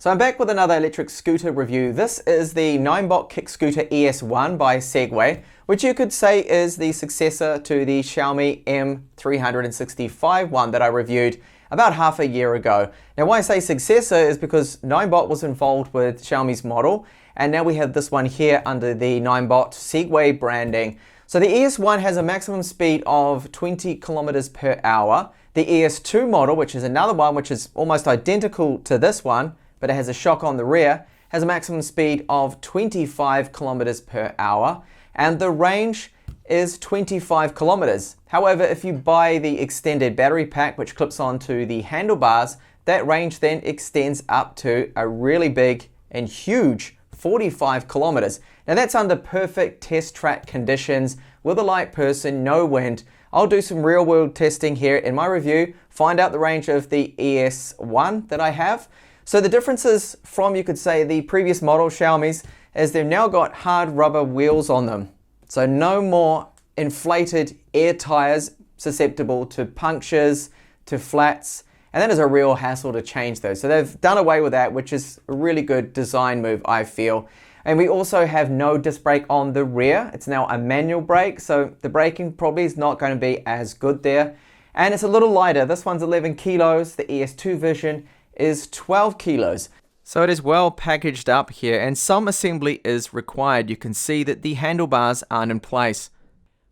So I'm back with another electric scooter review. This is the Ninebot Kick Scooter ES1 by Segway, which you could say is the successor to the Xiaomi M365 one that I reviewed about half a year ago. Now why I say successor is because Ninebot was involved with Xiaomi's model, and now we have this one here under the Ninebot Segway branding. So the ES1 has a maximum speed of 20 kilometers per hour. The ES2 model, which is another one which is almost identical to this one, but it has a shock on the rear, has a maximum speed of 25 kilometers per hour, and the range is 25 kilometers. However, if you buy the extended battery pack, which clips onto the handlebars, that range then extends up to a really big and huge 45 kilometers. Now that's under perfect test track conditions with a light person, no wind. I'll do some real world testing here in my review, find out the range of the ES1 that I have. So the differences from, you could say, the previous model Xiaomi's is they've now got hard rubber wheels on them. So no more inflated air tires susceptible to punctures, to flats, and that is a real hassle to change those. So they've done away with that, which is a really good design move, I feel. And we also have no disc brake on the rear. It's now a manual brake, so the braking probably is not going to be as good there. And it's a little lighter. This one's 11 kilos. The ES2 version is 12 kilos. So it is well packaged up here, and some assembly is required. You can see that the handlebars aren't in place.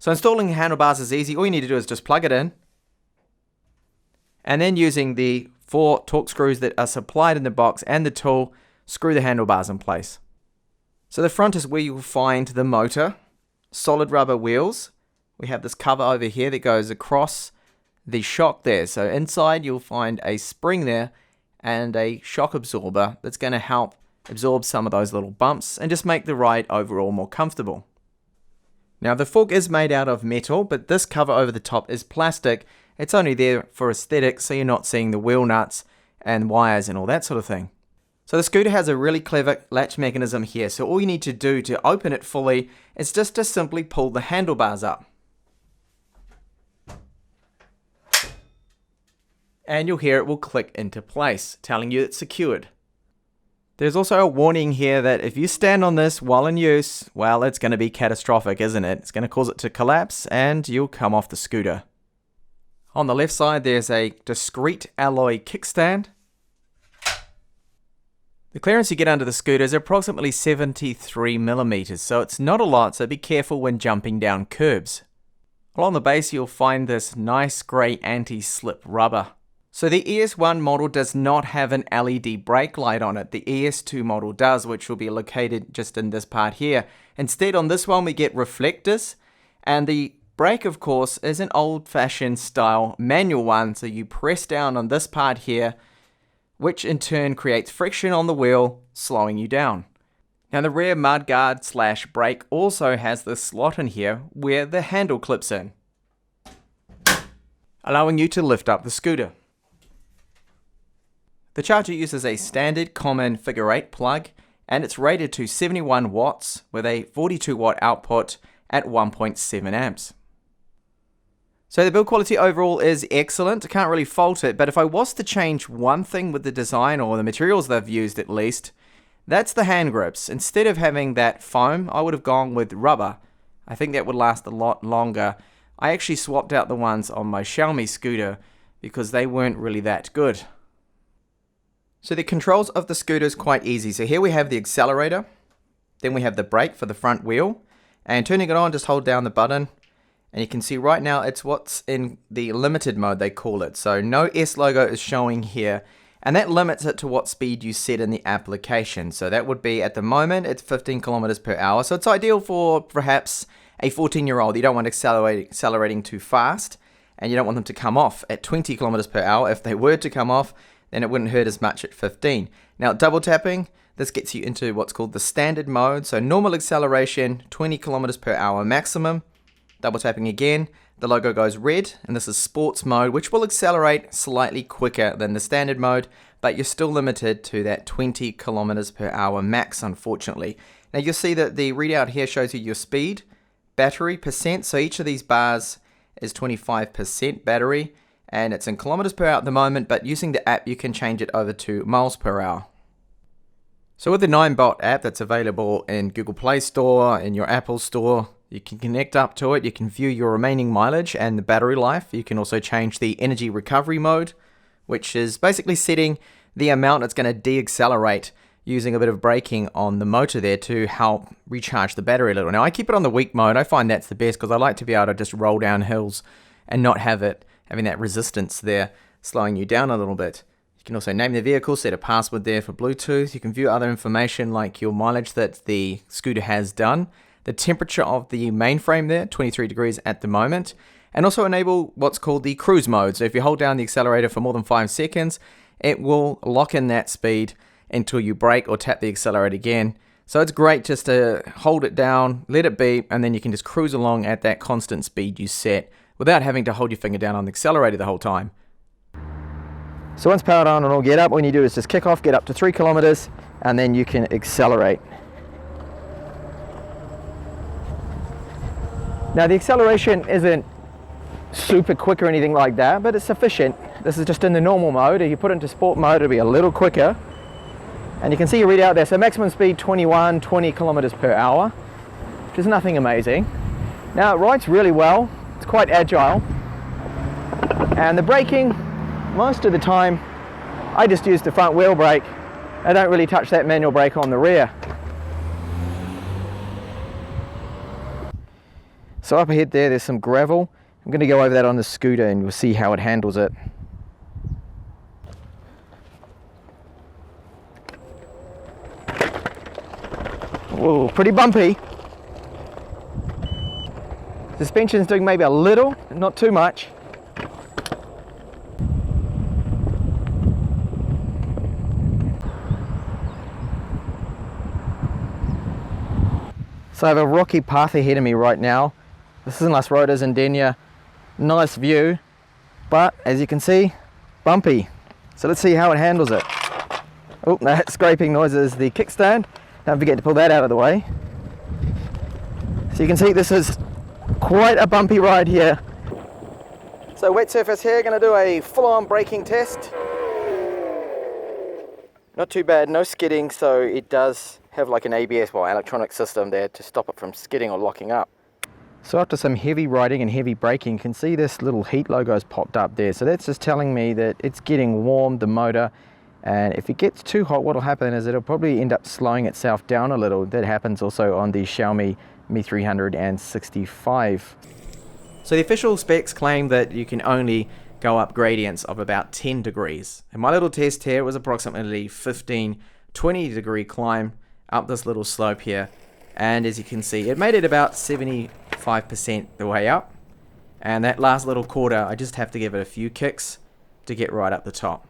So installing handlebars is easy. All you need to do is just plug it in, and then using the 4 torque screws that are supplied in the box and the tool, screw the handlebars in place. So the front is where you'll find the motor, solid rubber wheels. We have this cover over here that goes across the shock there. So inside you'll find a spring there and a shock absorber that's going to help absorb some of those little bumps and just make the ride overall more comfortable. Now the fork is made out of metal, but this cover over the top is plastic. It's only there for aesthetics, so you're not seeing the wheel nuts and wires and all that sort of thing. So the scooter has a really clever latch mechanism here, so all you need to do to open it fully is just to simply pull the handlebars up. And you'll hear it will click into place, telling you it's secured. There's also a warning here that if you stand on this while in use, well, it's going to be catastrophic, isn't it? It's going to cause it to collapse and you'll come off the scooter. On the left side, there's a discrete alloy kickstand. The clearance you get under the scooter is approximately 73 millimeters, so it's not a lot, so be careful when jumping down curbs. Along the base, you'll find this nice grey anti-slip rubber. So the ES1 model does not have an LED brake light on it. The ES2 model does, which will be located just in this part here. Instead, on this one, we get reflectors, and the brake, of course, is an old-fashioned style manual one, so you press down on this part here, which in turn creates friction on the wheel, slowing you down. Now the rear mudguard / brake also has this slot in here where the handle clips in, allowing you to lift up the scooter. The charger uses a standard common figure 8 plug, and it's rated to 71 watts with a 42 watt output at 1.7 amps. So the build quality overall is excellent. I can't really fault it, but if I was to change one thing with the design or the materials they've used at least, that's the hand grips. Instead of having that foam, I would have gone with rubber. I think that would last a lot longer. I actually swapped out the ones on my Xiaomi scooter because they weren't really that good. So the controls of the scooter is quite easy. So here we have the accelerator, then we have the brake for the front wheel, and turning it on, just hold down the button. And you can see right now it's what's in the limited mode, they call it. So no S logo is showing here, and that limits it to what speed you set in the application. So that would be, at the moment, it's 15 kilometers per hour. So it's ideal for perhaps a 14-year-old. You don't want accelerating too fast, and you don't want them to come off at 20 kilometers per hour. If they were to come off, then it wouldn't hurt as much at 15. Now double tapping, this gets you into what's called the standard mode. So normal acceleration, 20 kilometers per hour maximum. Double tapping again, the logo goes red, and this is sports mode, which will accelerate slightly quicker than the standard mode, but you're still limited to that 20 kilometers per hour max, unfortunately. Now you'll see that the readout here shows you your speed, battery percent, so each of these bars is 25% battery, and it's in kilometers per hour at the moment, but using the app you can change it over to miles per hour. So with the Ninebot app that's available in Google Play Store, in your Apple Store, you can connect up to it, you can view your remaining mileage and the battery life. You can also change the energy recovery mode, which is basically setting the amount it's going to de-accelerate using a bit of braking on the motor there to help recharge the battery a little. Now I keep it on the weak mode. I find that's the best because I like to be able to just roll down hills and not have it having that resistance there slowing you down a little bit. You can also name the vehicle, set a password there for Bluetooth. You can view other information like your mileage that the scooter has done, the temperature of the mainframe there, 23 degrees at the moment, and also enable what's called the cruise mode. So if you hold down the accelerator for more than 5 seconds, it will lock in that speed until you brake or tap the accelerator again. So it's great just to hold it down, let it beep, and then you can just cruise along at that constant speed you set without having to hold your finger down on the accelerator the whole time. So once powered on and all get up, all you do is just kick off, get up to 3 kilometers, and then you can accelerate. Now the acceleration isn't super quick or anything like that, but it's sufficient. This is just in the normal mode. If you put it into sport mode, it'll be a little quicker. And you can see your readout there. So maximum speed 20 kilometers per hour, which is nothing amazing. Now it rides really well. It's quite agile. And the braking, most of the time, I just use the front wheel brake. I don't really touch that manual brake on the rear. So up ahead there's some gravel. I'm going to go over that on the scooter and we'll see how it handles it. Whoa, pretty bumpy. Suspension's doing maybe a little, not too much. So I have a rocky path ahead of me right now. This is in Las Rodas in Denia. Nice view, but as you can see, bumpy. So let's see how it handles it. Oh, that scraping noise is the kickstand. Don't forget to pull that out of the way. So you can see this is quite a bumpy ride here. So wet surface here, going to do a full-on braking test. Not too bad, no skidding, so it does have like an ABS, well, electronic system there to stop it from skidding or locking up. So after some heavy riding and heavy braking, you can see this little heat logo has popped up there. So that's just telling me that it's getting warm, the motor, and if it gets too hot, what will happen is it'll probably end up slowing itself down a little. That happens also on the Xiaomi Mi 365. So the official specs claim that you can only go up gradients of about 10 degrees. And my little test here was approximately 15-20 degree climb up this little slope here, and as you can see it made it about 75% the way up, and that last little quarter I just have to give it a few kicks to get right up the top.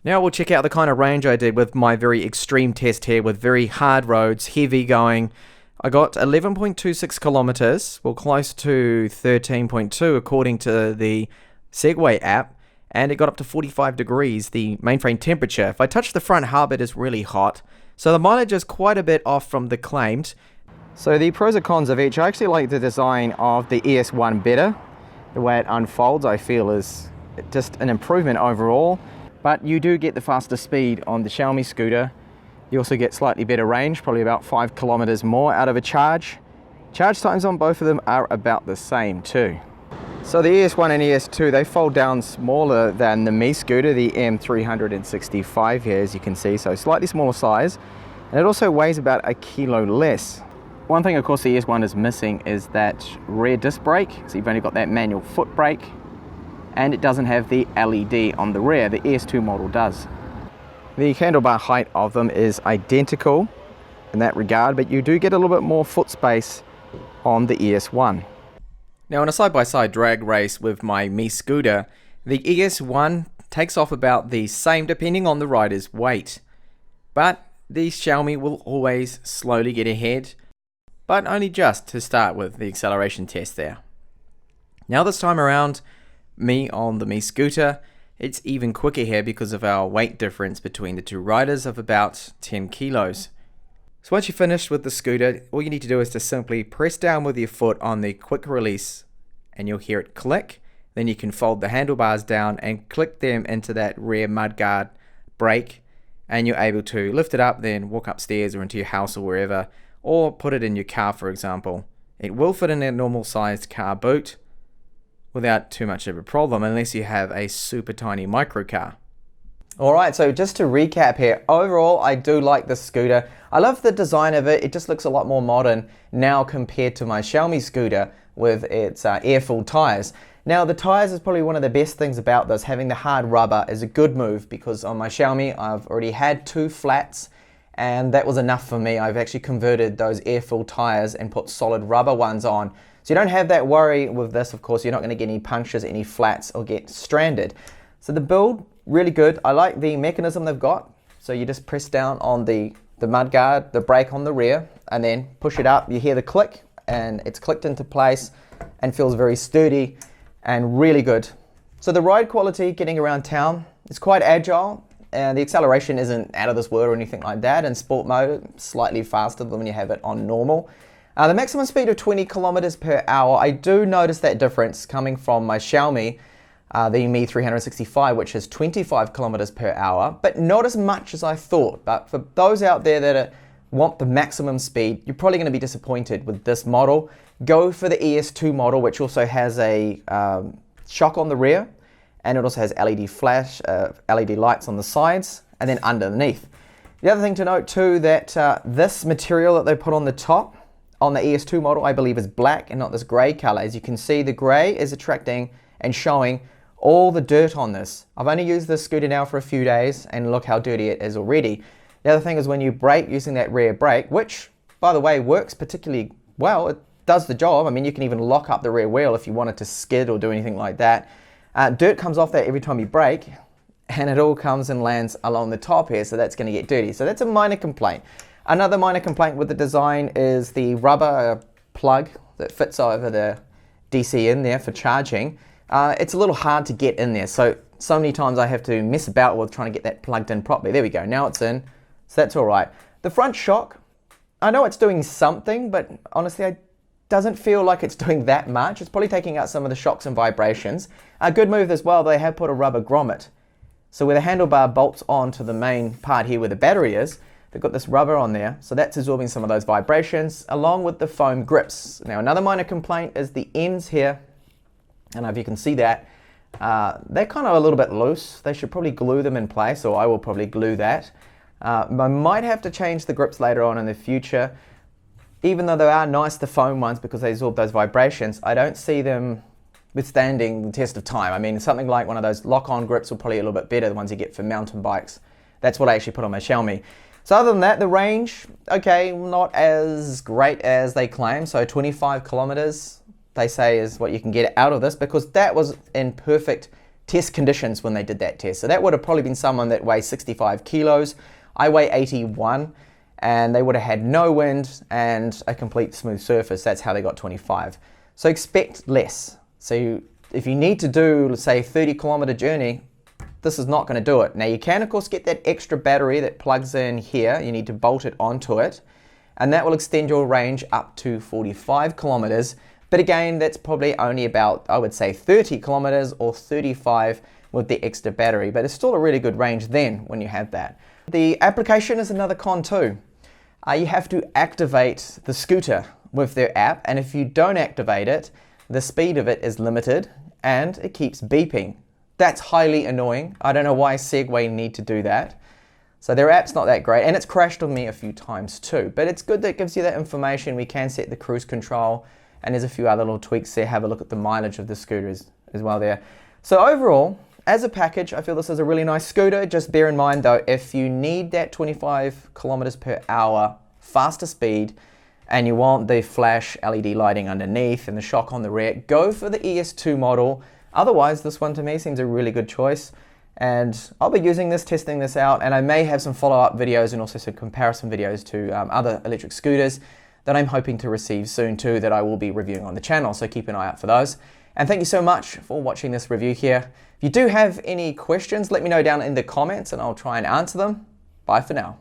Now we'll check out the kind of range I did with my very extreme test here with very hard roads, heavy going. I got 11.26 kilometers, well close to 13.2 according to the Segway app, and it got up to 45 degrees, the mainframe temperature. If I touch the front hub, it is really hot. So the mileage is quite a bit off from the claimed. So the pros and cons of each, I actually like the design of the ES1 better. The way it unfolds I feel is just an improvement overall, but you do get the faster speed on the Xiaomi scooter. You also get slightly better range, probably about 5 kilometers more out of a charge. Charge times on both of them are about the same too. So the ES1 and ES2, they fold down smaller than the Mi scooter, the M365 here, as you can see, so slightly smaller size, and it also weighs about a kilo less. One thing of course the ES1 is missing is that rear disc brake, so you've only got that manual foot brake, and it doesn't have the LED on the rear, the ES2 model does. The handlebar height of them is identical in that regard, but you do get a little bit more foot space on the ES1. Now in a side-by-side drag race with my Mi scooter, the ES1 takes off about the same depending on the rider's weight. But the Xiaomi will always slowly get ahead, but only just to start with the acceleration test there. Now this time around, me on the Mi scooter, it's even quicker here because of our weight difference between the two riders of about 10 kilos. So once you're finished with the scooter, all you need to do is to simply press down with your foot on the quick release and you'll hear it click. Then you can fold the handlebars down and click them into that rear mudguard brake, and you're able to lift it up, then walk upstairs or into your house or wherever, or put it in your car, for example. It will fit in a normal sized car boot without too much of a problem, unless you have a super tiny micro car. Alright, so just to recap here, overall I do like this scooter. I love the design of it. It just looks a lot more modern now compared to my Xiaomi scooter with its air-filled tires. Now the tires is probably one of the best things about this. Having the hard rubber is a good move, because on my Xiaomi I've already had 2 flats and that was enough for me. I've actually converted those air-filled tires and put solid rubber ones on. So you don't have that worry with this. Of course, you're not going to get any punctures, any flats, or get stranded. So the build, really good. I like the mechanism they've got. So you just press down on the mudguard, the brake on the rear, and then push it up. You hear the click, and it's clicked into place and feels very sturdy and really good. So the ride quality getting around town is quite agile, and the acceleration isn't out of this world or anything like that. In sport mode, slightly faster than when you have it on normal. The maximum speed of 20 kilometers per hour, I do notice that difference coming from my Xiaomi, the Mi 365, which is 25 kilometers per hour, but not as much as I thought. But for those out there that want the maximum speed, you're probably going to be disappointed with this model. Go for the ES2 model, which also has a shock on the rear, and it also has LED flash, LED lights on the sides, and then underneath. The other thing to note too, that this material that they put on the top, on the ES2 model, I believe is black and not this grey color. As you can see, the grey is attracting and showing all the dirt on this. I've only used this scooter now for a few days, and look how dirty it is already. The other thing is when you brake using that rear brake, which by the way works particularly well, it does the job. I mean, you can even lock up the rear wheel if you wanted to skid or do anything like that. Dirt comes off that every time you brake, and it all comes and lands along the top here, so that's going to get dirty. So that's a minor complaint. Another minor complaint with the design is the rubber plug that fits over the DC in there for charging. It's a little hard to get in there, so many times I have to mess about with trying to get that plugged in properly. There we go, now it's in, so that's all right. The front shock, I know it's doing something, but honestly it doesn't feel like it's doing that much. It's probably taking out some of the shocks and vibrations. A good move as well, they have put a rubber grommet. So where the handlebar bolts onto the main part here where the battery is, they've got this rubber on there, so that's absorbing some of those vibrations along with the foam grips. Now another minor complaint is the ends here. I don't know if you can see that. They're kind of a little bit loose. They should probably glue them in place, or I will probably glue that. I might have to change the grips later on in the future. Even though they are nice, the foam ones, because they absorb those vibrations, I don't see them withstanding the test of time. I mean, something like one of those lock-on grips will probably be a little bit better, the ones you get for mountain bikes. That's what I actually put on my Xiaomi. So other than that, the range, okay, not as great as they claim. So 25 kilometers, they say, is what you can get out of this, because that was in perfect test conditions when they did that test. So that would have probably been someone that weighs 65 kilos. I weigh 81, and they would have had no wind and a complete smooth surface. That's how they got 25. So expect less. So if you need to do, let's say, 30-kilometer journey, this is not going to do it. Now you can of course get that extra battery that plugs in here. You need to bolt it onto it, and that will extend your range up to 45 kilometers. But again, that's probably only about, I would say, 30 kilometers or 35 with the extra battery, but it's still a really good range then when you have that. The application is another con too. You have to activate the scooter with their app, and if you don't activate it, the speed of it is limited and it keeps beeping. That's highly annoying. I don't know why Segway need to do that. So their app's not that great, and it's crashed on me a few times too. But it's good that it gives you that information. We can set the cruise control, and there's a few other little tweaks there. Have a look at the mileage of the scooter as well there. So overall, as a package, I feel this is a really nice scooter. Just bear in mind though, if you need that 25 kilometers per hour faster speed, and you want the flash LED lighting underneath and the shock on the rear, go for the ES2 model. Otherwise, this one to me seems a really good choice, and I'll be using this, testing this out, and I may have some follow-up videos and also some comparison videos to other electric scooters that I'm hoping to receive soon too, that I will be reviewing on the channel, so keep an eye out for those. And thank you so much for watching this review here. If you do have any questions, let me know down in the comments and I'll try and answer them. Bye for now.